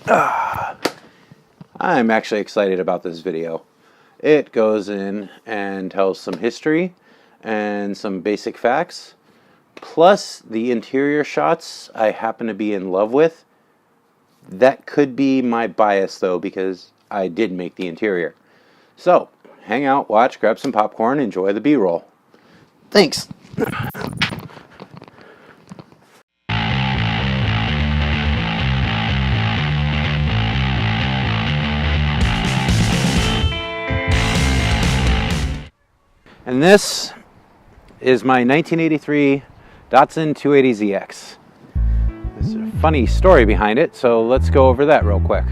I'm actually excited about this video. It goes in and tells some history and some basic facts, plus the interior shots I happen to be in love with. That could be my bias though, because I did make the interior. So, hang out, watch, grab some popcorn, enjoy the B-roll. Thanks! And this is my 1983 Datsun 280ZX. There's a funny story behind it, so let's go over that real quick.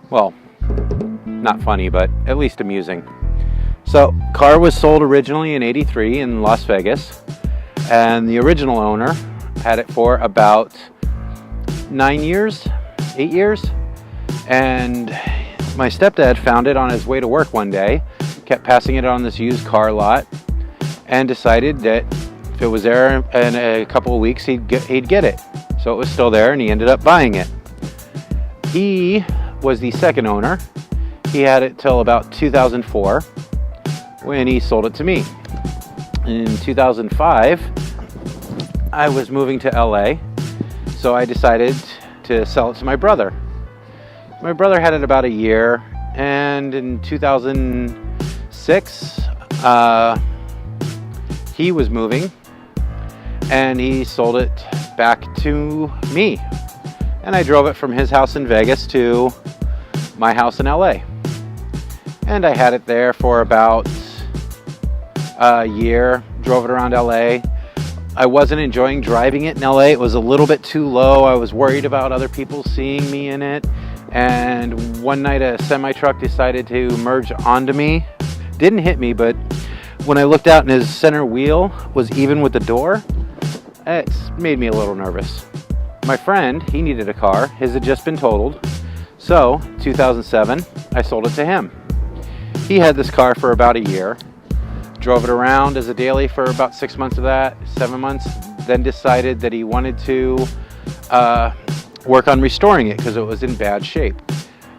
Well, not funny, but at least amusing. So, car was sold originally in '83 in Las Vegas, and the original owner had it for about 8 years, and my stepdad found it on his way to work one day, kept passing it on this used car lot, and decided that if it was there in a couple of weeks, he'd get it. So it was still there, and he ended up buying it. He was the second owner. He had it till about 2004 when he sold it to me. In 2005, I was moving to LA, so I decided to sell it to my brother. My brother had it about a year, and in 2006, he was moving, and he sold it back to me. And I drove it from his house in Vegas to my house in LA. And I had it there for about a year, drove it around LA. I wasn't enjoying driving it in LA. It was a little bit too low. I was worried about other people seeing me in it. And one night a semi-truck decided to merge onto me. Didn't hit me, but when I looked out and his center wheel was even with the door, it made me a little nervous. My friend, he needed a car. His had just been totaled. So, 2007, I sold it to him. He had this car for about a year. Drove it around as a daily for about 6 months of that, 7 months. Then decided that he wanted to work on restoring it because it was in bad shape.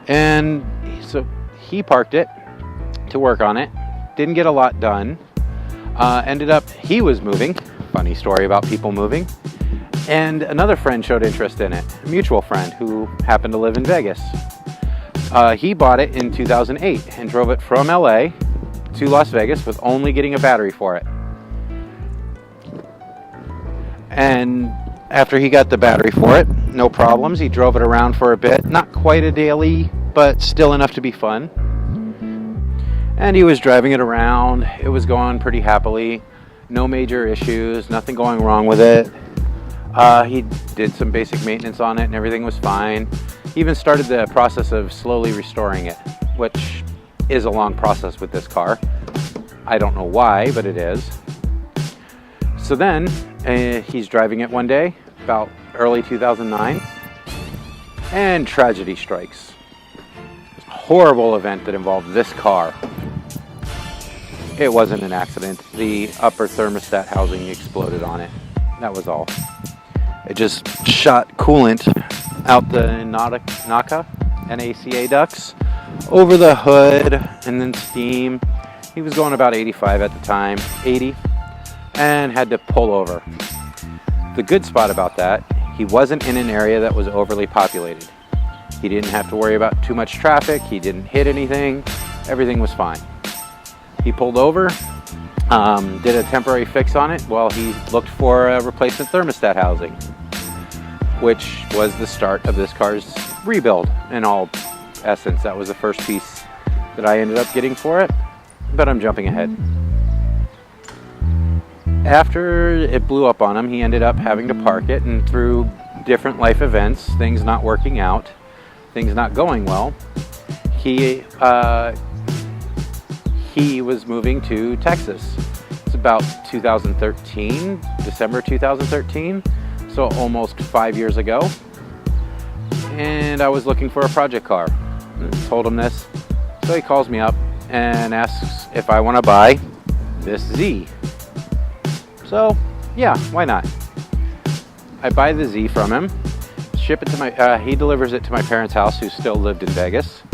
And so he parked it to work on it. Didn't get a lot done. Ended up, he was moving. Funny story about people moving. And another friend showed interest in it, a mutual friend who happened to live in Vegas. He bought it in 2008 and drove it from LA to Las Vegas with only getting a battery for it. And after he got the battery for it, no problems. He drove it around for a bit. Not quite a daily, but still enough to be fun. And he was driving it around. It was going pretty happily. No major issues, nothing going wrong with it. He did some basic maintenance on it and everything was fine. He even started the process of slowly restoring it, which is a long process with this car. I don't know why, but it is. So then he's driving it one day, about early 2009, and tragedy strikes. A horrible event that involved this car. It wasn't an accident. The upper thermostat housing exploded on it. That was all. It just shot coolant out the NACA ducts over the hood, and then steam. He was going about 85 at the time, 80, and had to pull over. The good spot about that, he wasn't in an area that was overly populated. He didn't have to worry about too much traffic. He didn't hit anything. Everything was fine. He pulled over, did a temporary fix on it while he looked for a replacement thermostat housing, which was the start of this car's rebuild in all essence. That was the first piece that I ended up getting for it, but I'm jumping ahead. After it blew up on him, he ended up having to park it, and through different life events, things not working out, things not going well, he was moving to Texas. It's about 2013, December 2013, so almost 5 years ago. And I was looking for a project car. I told him this. So he calls me up and asks if I want to buy this Z. So, yeah, why not? I buy the Z from him. ship it to my, he delivers it to my parents' house, who still lived in Vegas.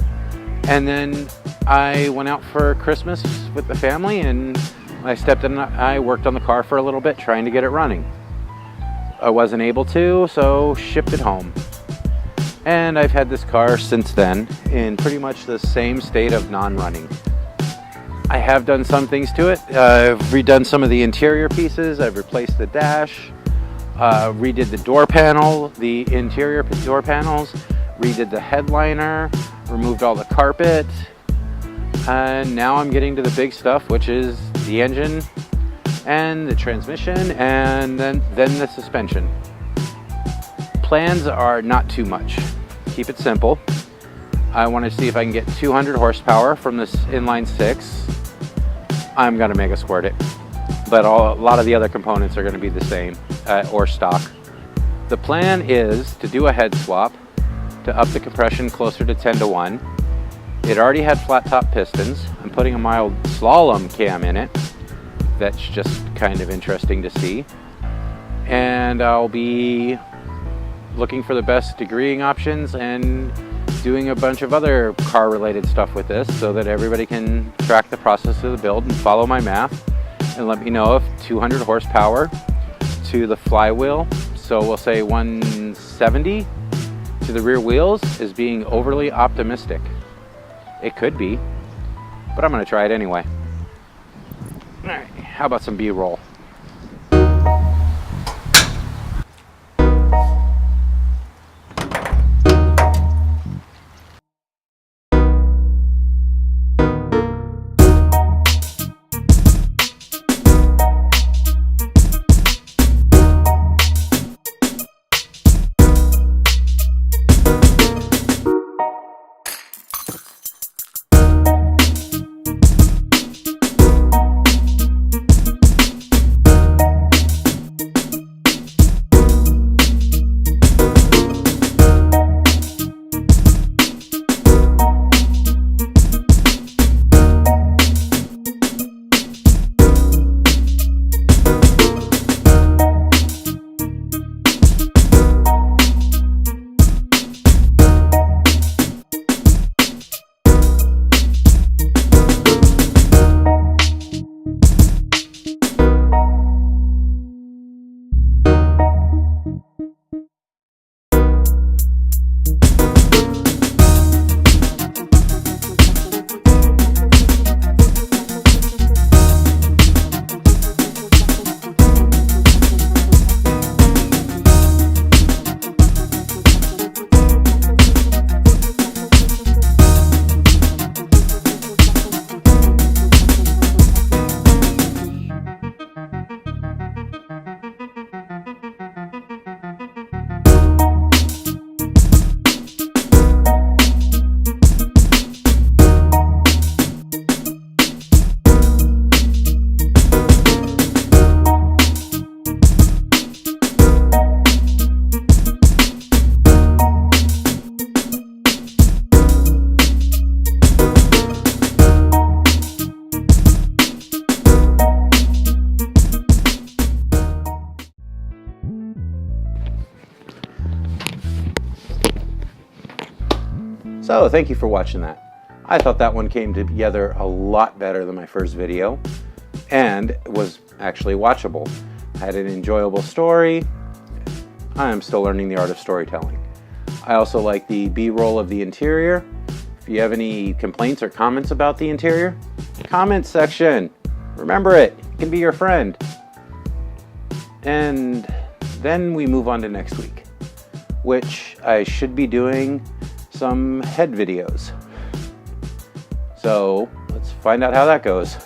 And then I went out for Christmas with the family, and I worked on the car for a little bit, trying to get it running. I wasn't able to, so shipped it home. And I've had this car since then in pretty much the same state of non-running. I have done some things to it. I've redone some of the interior pieces. I've replaced the dash, redid the door panel, the interior door panels, redid the headliner, removed all the carpet, and now I'm getting to the big stuff, which is the engine and the transmission, and then the suspension. Plans are not too much. Keep it simple. I want to see if I can get 200 horsepower from this inline six. I'm going to mega squirt it, but a lot of the other components are going to be the same or stock. The plan is to do a head swap to up the compression closer to 10-to-1. It already had flat top pistons. I'm putting a mild slalom cam in it. That's just kind of interesting to see. And I'll be looking for the best degreeing options and doing a bunch of other car related stuff with this, so that everybody can track the process of the build and follow my math and let me know if 200 horsepower to the flywheel, so we'll say 170 to the rear wheels, is being overly optimistic. It could be, but I'm going to try it anyway. All right, how about some B-roll? So thank you for watching that. I thought that one came together a lot better than my first video, and was actually watchable. Had an enjoyable story. I am still learning the art of storytelling. I also like the B-roll of the interior. If you have any complaints or comments about the interior, comment section. Remember it can be your friend. And then we move on to next week, which I should be doing some head videos. So let's find out how that goes.